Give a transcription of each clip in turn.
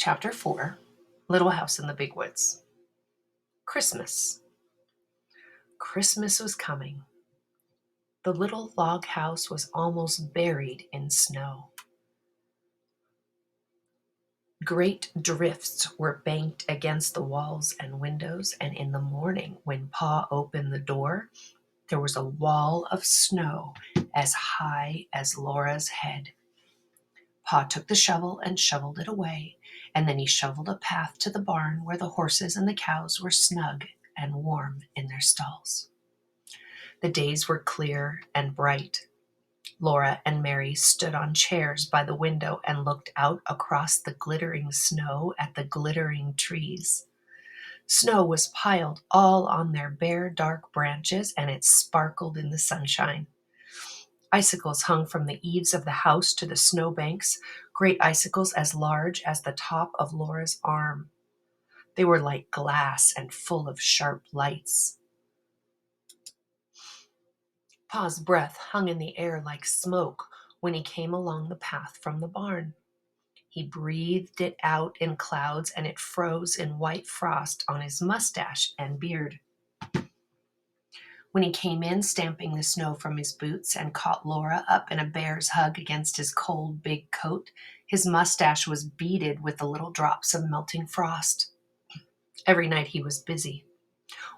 Chapter 4, Little House in the Big Woods. Christmas. Christmas was coming. The little log house was almost buried in snow. Great drifts were banked against the walls and windows, and in the morning, when Pa opened the door, there was a wall of snow as high as Laura's head. Pa took the shovel and shoveled it away, and then he shoveled a path to the barn where the horses and the cows were snug and warm in their stalls. The days were clear and bright. Laura and Mary stood on chairs by the window and looked out across the glittering snow at the glittering trees. Snow was piled all on their bare, dark branches, and it sparkled in the sunshine. Icicles hung from the eaves of the house to the snowbanks, great icicles as large as the top of Laura's arm. They were like glass and full of sharp lights. Pa's breath hung in the air like smoke when he came along the path from the barn. He breathed it out in clouds, and it froze in white frost on his mustache and beard. When he came in, stamping the snow from his boots, and caught Laura up in a bear's hug against his cold big coat, his mustache was beaded with the little drops of melting frost. Every night he was busy,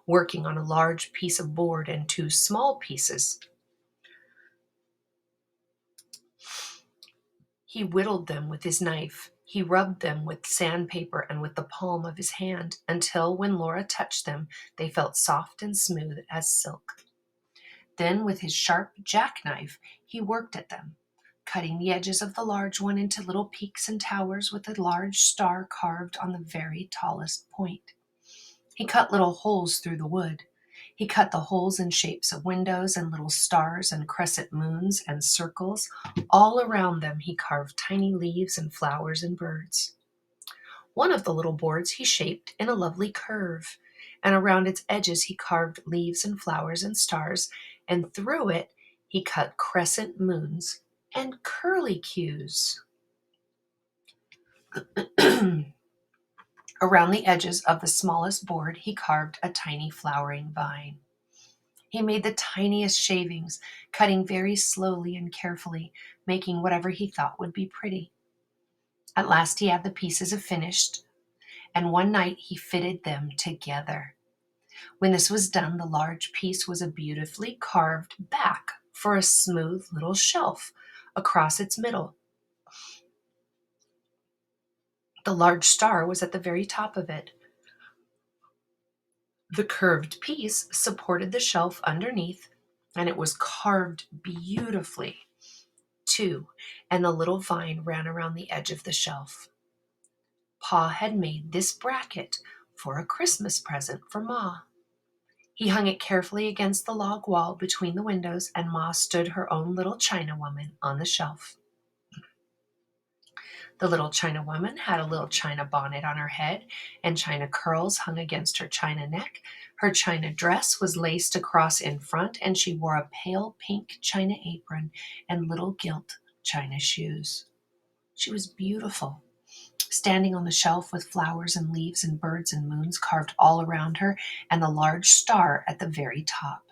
working on a large piece of board and two small pieces. He whittled them with his knife. He rubbed them with sandpaper and with the palm of his hand, until when Laura touched them, they felt soft and smooth as silk. Then with his sharp jackknife, he worked at them, cutting the edges of the large one into little peaks and towers with a large star carved on the very tallest point. He cut little holes through the wood. He cut the holes in shapes of windows and little stars and crescent moons and circles. All around them he carved tiny leaves and flowers and birds. One of the little boards he shaped in a lovely curve, and around its edges he carved leaves and flowers and stars, and through it he cut crescent moons and curlicues. Around the edges of the smallest board he carved a tiny flowering vine. He made the tiniest shavings, cutting very slowly and carefully, making whatever he thought would be pretty. At last he had the pieces finished, and one night he fitted them together. When this was done, the large piece was a beautifully carved back for a smooth little shelf across its middle. The large star was at the very top of it. The curved piece supported the shelf underneath, and it was carved beautifully, too, and the little vine ran around the edge of the shelf. Pa had made this bracket for a Christmas present for Ma. He hung it carefully against the log wall between the windows, and Ma stood her own little China woman on the shelf. The little China woman had a little china bonnet on her head, and china curls hung against her china neck. Her china dress was laced across in front, and she wore a pale pink china apron and little gilt china shoes. She was beautiful, standing on the shelf with flowers and leaves and birds and moons carved all around her, and the large star at the very top.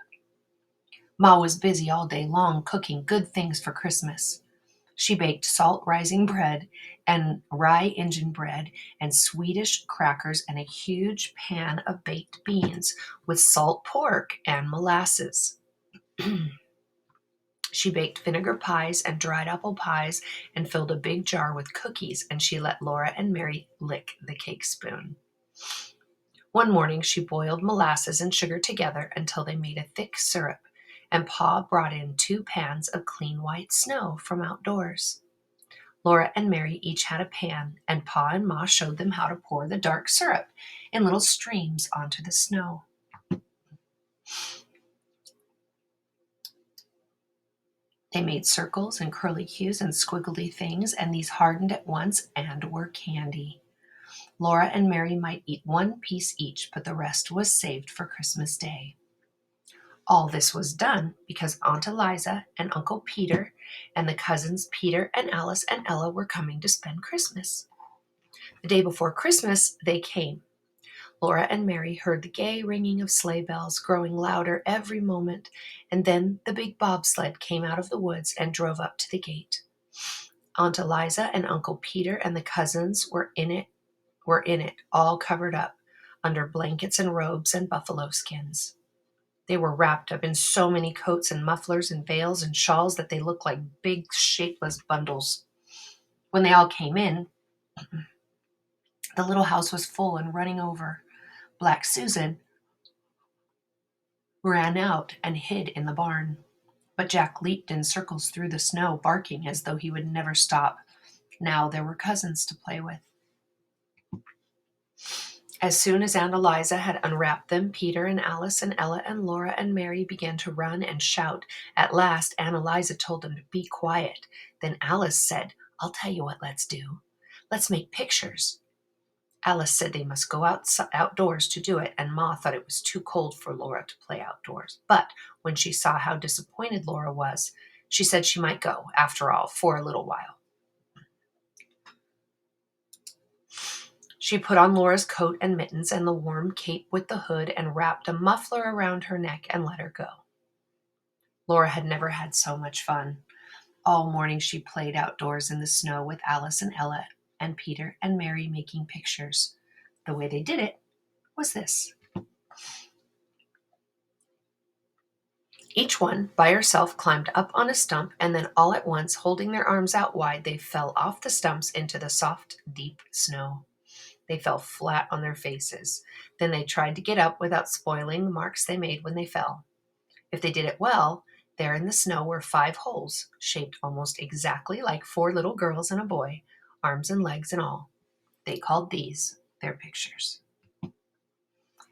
Ma was busy all day long cooking good things for Christmas. She baked salt rising bread and rye Injun bread and Swedish crackers and a huge pan of baked beans with salt pork and molasses. She baked vinegar pies and dried apple pies and filled a big jar with cookies, and she let Laura and Mary lick the cake spoon. One morning she boiled molasses and sugar together until they made a thick syrup, and Pa brought in 2 pans of clean white snow from outdoors. Laura and Mary each had a pan, and Pa and Ma showed them how to pour the dark syrup in little streams onto the snow. They made circles and curlicues and squiggly things, and these hardened at once and were candy. Laura and Mary might eat 1 piece each, but the rest was saved for Christmas Day. All this was done because Aunt Eliza and Uncle Peter and the cousins Peter and Alice and Ella were coming to spend Christmas. The day before Christmas, they came. Laura and Mary heard the gay ringing of sleigh bells growing louder every moment, and then the big bobsled came out of the woods and drove up to the gate. Aunt Eliza and Uncle Peter and the cousins were in it, all covered up under blankets and robes and buffalo skins. They were wrapped up in so many coats and mufflers and veils and shawls that they looked like big, shapeless bundles. When they all came in, the little house was full and running over. Black Susan ran out and hid in the barn. But Jack leaped in circles through the snow, barking as though he would never stop. Now there were cousins to play with. As soon as Aunt Eliza had unwrapped them, Peter and Alice and Ella and Laura and Mary began to run and shout. At last, Aunt Eliza told them to be quiet. Then Alice said, "I'll tell you what let's do. Let's make pictures." Alice said they must go outdoors to do it, and Ma thought it was too cold for Laura to play outdoors. But when she saw how disappointed Laura was, she said she might go, after all, for a little while. She put on Laura's coat and mittens and the warm cape with the hood and wrapped a muffler around her neck and let her go. Laura had never had so much fun. All morning she played outdoors in the snow with Alice and Ella and Peter and Mary making pictures. The way they did it was this. Each one, by herself, climbed up on a stump, and then all at once, holding their arms out wide, they fell off the stumps into the soft, deep snow. They fell flat on their faces. Then they tried to get up without spoiling the marks they made when they fell. If they did it well, there in the snow were 5 holes, shaped almost exactly like 4 little girls and a boy, arms and legs and all. They called these their pictures.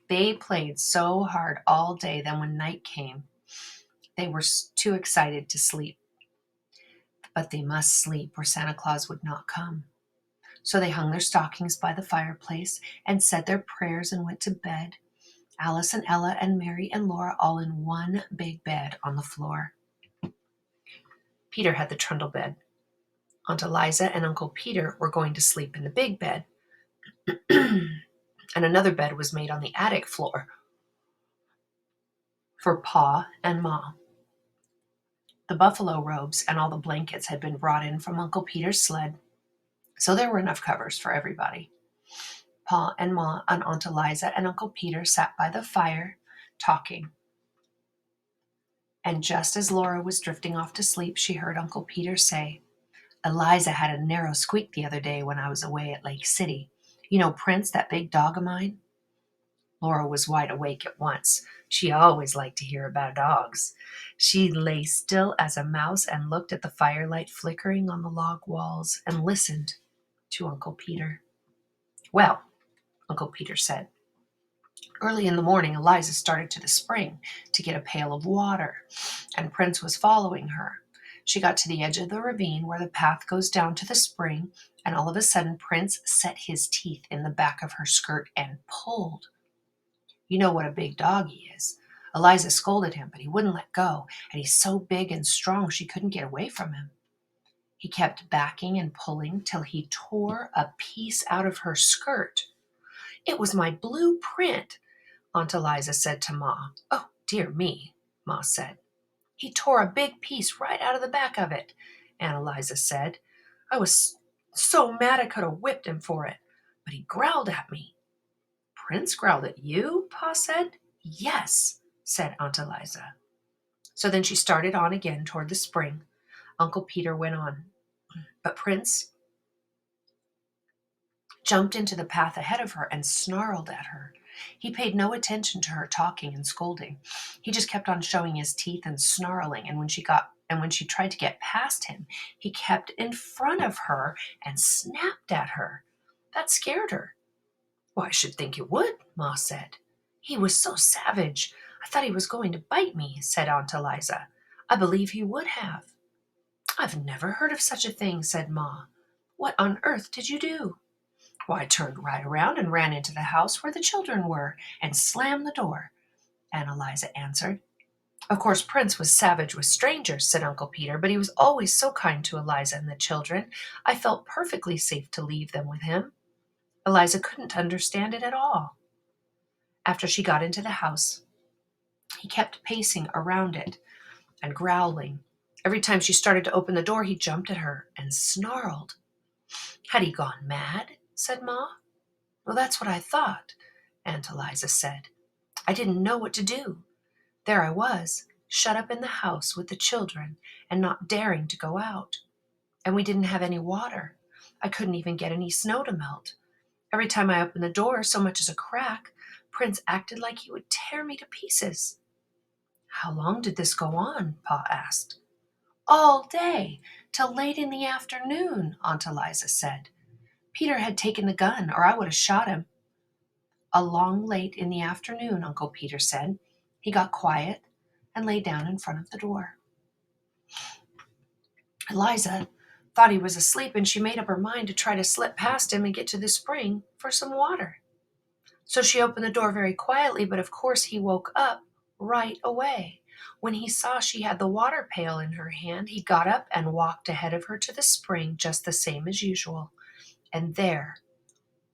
They played so hard all day that when night came, they were too excited to sleep. But they must sleep or Santa Claus would not come. So they hung their stockings by the fireplace and said their prayers and went to bed. Alice and Ella and Mary and Laura all in one big bed on the floor. Peter had the trundle bed. Aunt Eliza and Uncle Peter were going to sleep in the big bed. And another bed was made on the attic floor for Pa and Ma. The buffalo robes and all the blankets had been brought in from Uncle Peter's sled, so there were enough covers for everybody. Pa and Ma and Aunt Eliza and Uncle Peter sat by the fire, talking. And just as Laura was drifting off to sleep, she heard Uncle Peter say, "Eliza had a narrow squeak the other day when I was away at Lake City. You know Prince, that big dog of mine?" Laura was wide awake at once. She always liked to hear about dogs. She lay still as a mouse and looked at the firelight flickering on the log walls and listened to Uncle Peter. "Well," Uncle Peter said, "early in the morning Eliza started to the spring to get a pail of water, and Prince was following her. She got to the edge of the ravine where the path goes down to the spring, and all of a sudden Prince set his teeth in the back of her skirt and pulled. You know what a big dog he is. Eliza scolded him, but he wouldn't let go, and he's so big and strong she couldn't get away from him. He kept backing and pulling till he tore a piece out of her skirt. It was my blueprint," Aunt Eliza said to Ma. "Oh, dear me," Ma said. "He tore a big piece right out of the back of it," Aunt Eliza said. "I was so mad I could have whipped him for it, but he growled at me." "Prince growled at you?" Pa said. "Yes," said Aunt Eliza. So then she started on again toward the spring. Uncle Peter went on. But Prince jumped into the path ahead of her and snarled at her. He paid no attention to her talking and scolding. He just kept on showing his teeth and snarling, and when she tried to get past him, he kept in front of her and snapped at her. That scared her. "Well, I should think it would," Ma said. "He was so savage. I thought he was going to bite me," said Aunt Eliza. "I believe he would have." "I've never heard of such a thing," said Ma. "What on earth did you do?" "Why, I turned right around and ran into the house where the children were and slammed the door," Aunt Eliza answered. "Of course, Prince was savage with strangers," said Uncle Peter, "but he was always so kind to Eliza and the children. I felt perfectly safe to leave them with him." Eliza couldn't understand it at all. After she got into the house, he kept pacing around it and growling. Every time she started to open the door, he jumped at her and snarled. Had he gone mad? Said Ma. Well, that's what I thought, Aunt Eliza said. I didn't know what to do. There I was, shut up in the house with the children and not daring to go out. And we didn't have any water. I couldn't even get any snow to melt. Every time I opened the door so much as a crack, Prince acted like he would tear me to pieces. How long did this go on? Pa asked. All day, till late in the afternoon, Aunt Eliza said. Peter had taken the gun, or I would have shot him. Along late in the afternoon, Uncle Peter said. He got quiet and lay down in front of the door. Eliza thought he was asleep, and she made up her mind to try to slip past him and get to the spring for some water. So she opened the door very quietly, but of course he woke up right away. When he saw she had the water pail in her hand, he got up and walked ahead of her to the spring just the same as usual. And there,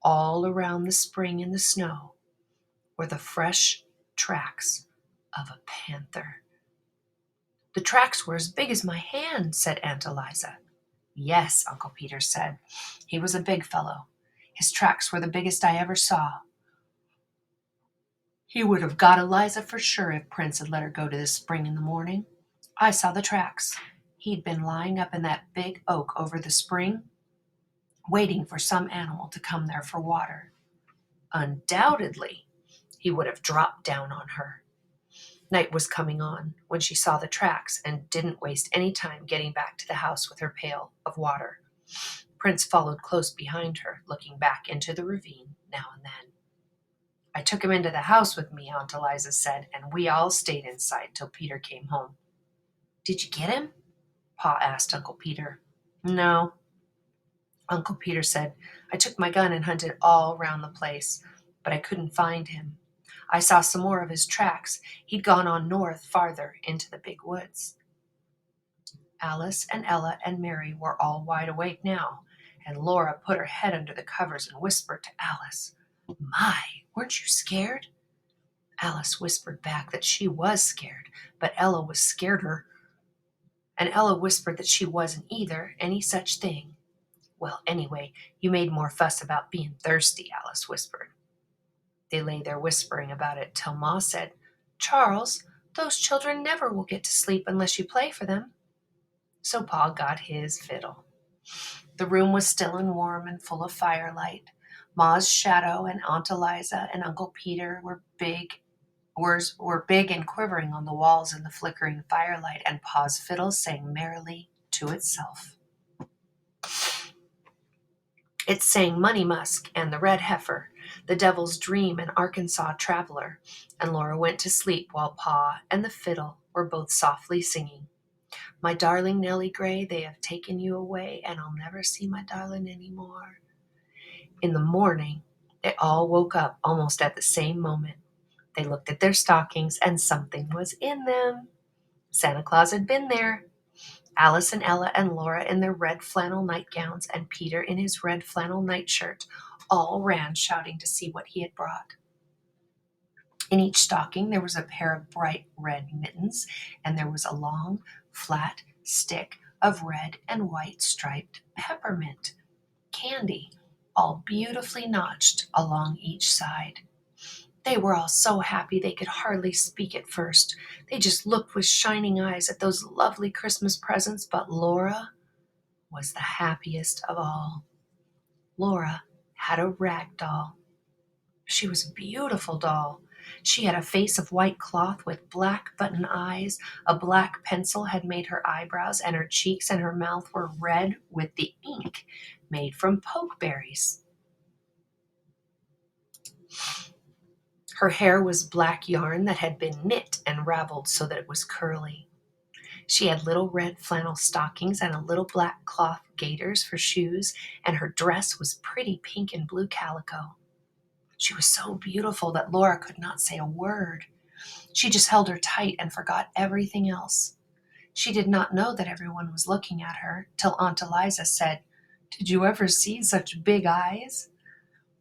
all around the spring in the snow, were the fresh tracks of a panther. The tracks were as big as my hand, said Aunt Eliza. Yes, Uncle Peter said. He was a big fellow. His tracks were the biggest I ever saw. He would have got Eliza for sure if Prince had let her go to the spring in the morning. I saw the tracks. He'd been lying up in that big oak over the spring, waiting for some animal to come there for water. Undoubtedly, he would have dropped down on her. Night was coming on when she saw the tracks and didn't waste any time getting back to the house with her pail of water. Prince followed close behind her, looking back into the ravine now and then. I took him into the house with me, Aunt Eliza said, and we all stayed inside till Peter came home. Did you get him? Pa asked Uncle Peter. No, Uncle Peter said. I took my gun and hunted all round the place, but I couldn't find him. I saw some more of his tracks. He'd gone on north farther into the big woods. Alice and Ella and Mary were all wide awake now, and Laura put her head under the covers and whispered to Alice, My, weren't you scared? Alice whispered back that she was scared, but Ella was scareder, and Ella whispered that she wasn't either any such thing. Well, anyway, you made more fuss about being thirsty, Alice whispered. They lay there whispering about it till Ma said, Charles, those children never will get to sleep unless you play for them. So Pa got his fiddle. The room was still and warm and full of firelight. Ma's shadow and Aunt Eliza and Uncle Peter were big and quivering on the walls in the flickering firelight, and Pa's fiddle sang merrily to itself. It sang Money Musk and the Red Heifer, The Devil's Dream and Arkansas Traveler, and Laura went to sleep while Pa and the fiddle were both softly singing. My darling Nellie Gray, they have taken you away, and I'll never see my darling any more. In the morning, they all woke up almost at the same moment. They looked at their stockings, and something was in them. Santa Claus had been there. Alice and Ella and Laura in their red flannel nightgowns, and Peter in his red flannel nightshirt all ran shouting to see what he had brought. In each stocking there was a pair of bright red mittens, and there was a long, flat stick of red and white striped peppermint candy, all beautifully notched along each side. They were all so happy they could hardly speak at first. They just looked with shining eyes at those lovely Christmas presents, but Laura was the happiest of all. Laura had a rag doll. She was a beautiful doll. She had a face of white cloth with black button eyes. A black pencil had made her eyebrows, and her cheeks and her mouth were red with the ink made from pokeberries. Her hair was black yarn that had been knit and raveled so that it was curly. She had little red flannel stockings and a little black cloth gaiters for shoes, and her dress was pretty pink and blue calico. She was so beautiful that Laura could not say a word. She just held her tight and forgot everything else. She did not know that everyone was looking at her till Aunt Eliza said, Did you ever see such big eyes?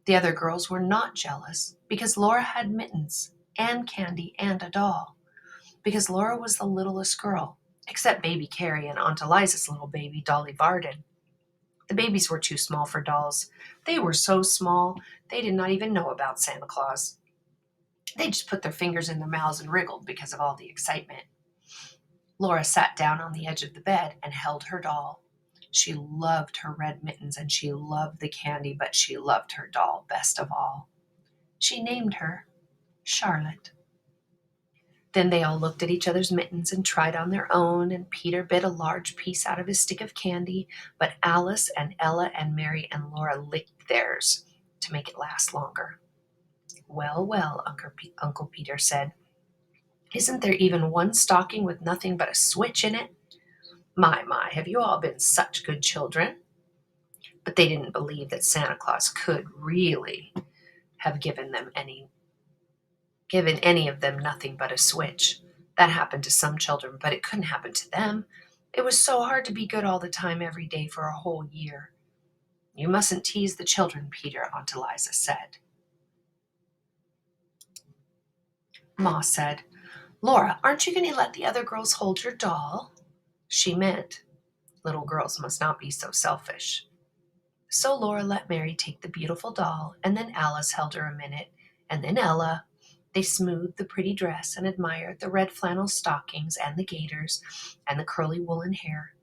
The other girls were not jealous because Laura had mittens and candy and a doll, because Laura was the littlest girl, except baby Carrie and Aunt Eliza's little baby, Dolly Varden. The babies were too small for dolls. They were so small, they did not even know about Santa Claus. They just put their fingers in their mouths and wriggled because of all the excitement. Laura sat down on the edge of the bed and held her doll. She loved her red mittens and she loved the candy, but she loved her doll best of all. She named her Charlotte. Then they all looked at each other's mittens and tried on their own, and Peter bit a large piece out of his stick of candy, but Alice and Ella and Mary and Laura licked theirs to make it last longer. Well, well, Uncle Peter said, isn't there even one stocking with nothing but a switch in it? My, have you all been such good children? But they didn't believe that Santa Claus could really have given any of them nothing but a switch. That happened to some children, but it couldn't happen to them. It was so hard to be good all the time every day for a whole year. You mustn't tease the children, Peter, Aunt Eliza said. Ma said, Laura, aren't you going to let the other girls hold your doll? She meant little girls must not be so selfish. So Laura let Mary take the beautiful doll, and then Alice held her a minute, and then Ella. They smoothed the pretty dress and admired the red flannel stockings and the gaiters and the curly woolen hair.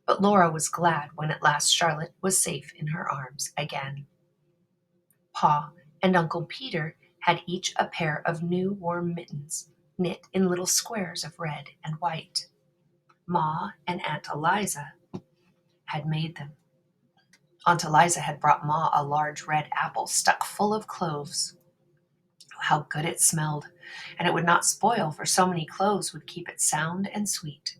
But Laura was glad when at last Charlotte was safe in her arms again. Pa and Uncle Peter had each a pair of new warm mittens, knit in little squares of red and white. Ma and Aunt Eliza had made them. Aunt Eliza had brought Ma a large red apple stuck full of cloves. How good it smelled, and it would not spoil, for so many cloves would keep it sound and sweet.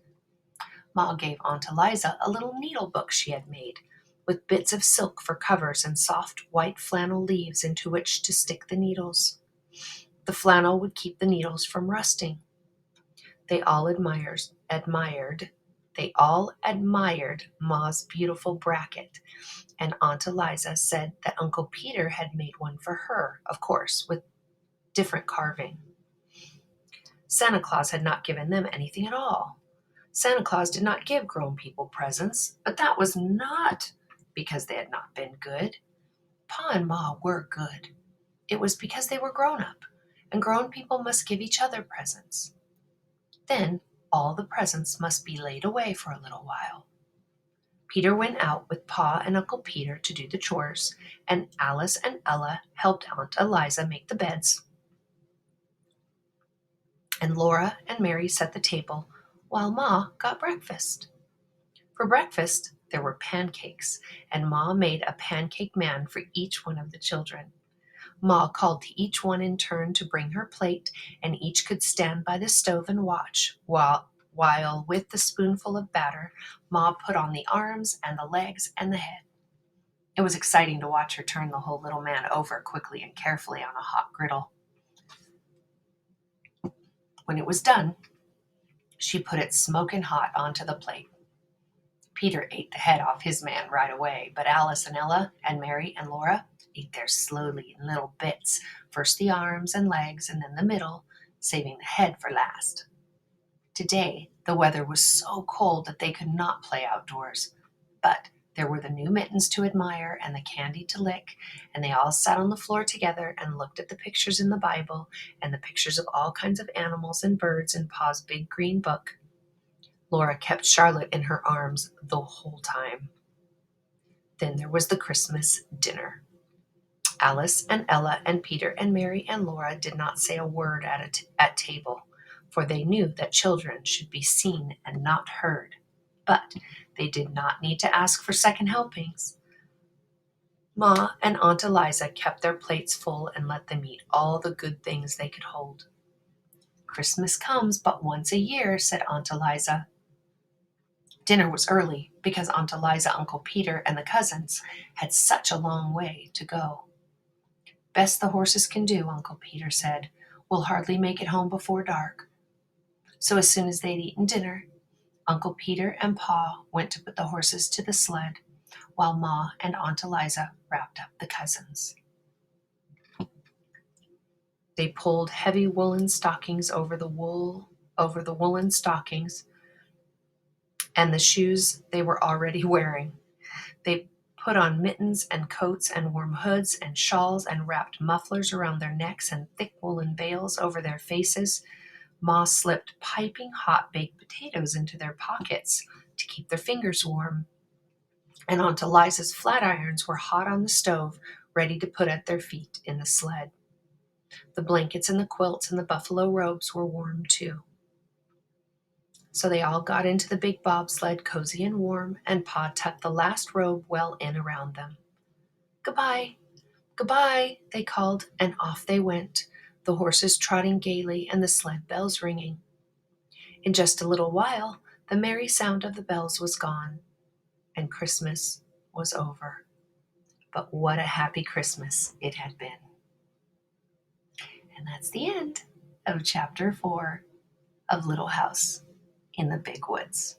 Ma gave Aunt Eliza a little needle book she had made, with bits of silk for covers and soft white flannel leaves into which to stick the needles. The flannel would keep the needles from rusting. They all admired Ma's beautiful bracket, and Aunt Eliza said that Uncle Peter had made one for her, of course, with different carving. Santa Claus had not given them anything at all. Santa Claus did not give grown people presents, but that was not because they had not been good. Pa and Ma were good. It was because they were grown up, and grown people must give each other presents. Then all the presents must be laid away for a little while. Peter went out with Pa and Uncle Peter to do the chores, and Alice and Ella helped Aunt Eliza make the beds, and Laura and Mary set the table while Ma got breakfast. For breakfast, there were pancakes, and Ma made a pancake man for each one of the children. Ma called to each one in turn to bring her plate, and each could stand by the stove and watch while with the spoonful of batter, Ma put on the arms and the legs and the head. It was exciting to watch her turn the whole little man over quickly and carefully on a hot griddle. When it was done, she put it smoking hot onto the plate. Peter ate the head off his man right away, but Alice and Ella and Mary and Laura ate theirs slowly in little bits, first the arms and legs and then the middle, saving the head for last. Today, the weather was so cold that they could not play outdoors, but there were the new mittens to admire and the candy to lick, and they all sat on the floor together and looked at the pictures in the Bible and the pictures of all kinds of animals and birds in Pa's big green book. Laura kept Charlotte in her arms the whole time. Then there was the Christmas dinner. Alice and Ella and Peter and Mary and Laura did not say a word at table, for they knew that children should be seen and not heard. But they did not need to ask for second helpings. Ma and Aunt Eliza kept their plates full and let them eat all the good things they could hold. Christmas comes but once a year, said Aunt Eliza. Dinner was early because Aunt Eliza, Uncle Peter, and the cousins had such a long way to go. Best the horses can do, Uncle Peter said. We'll hardly make it home before dark. So as soon as they'd eaten dinner, Uncle Peter and Pa went to put the horses to the sled, while Ma and Aunt Eliza wrapped up the cousins. They pulled heavy woolen stockings over the woolen stockings and the shoes they were already wearing. They put on mittens and coats and warm hoods and shawls and wrapped mufflers around their necks and thick woolen veils over their faces. Ma slipped piping hot baked potatoes into their pockets to keep their fingers warm. And Aunt Eliza's flat irons were hot on the stove, ready to put at their feet in the sled. The blankets and the quilts and the buffalo robes were warm too. So they all got into the big bobsled, cozy and warm, and Pa tucked the last robe well in around them. Goodbye, goodbye, they called, and off they went, the horses trotting gaily and the sled bells ringing. In just a little while, the merry sound of the bells was gone, and Christmas was over. But what a happy Christmas it had been. And that's the end of chapter 4 of Little House in the Big Woods.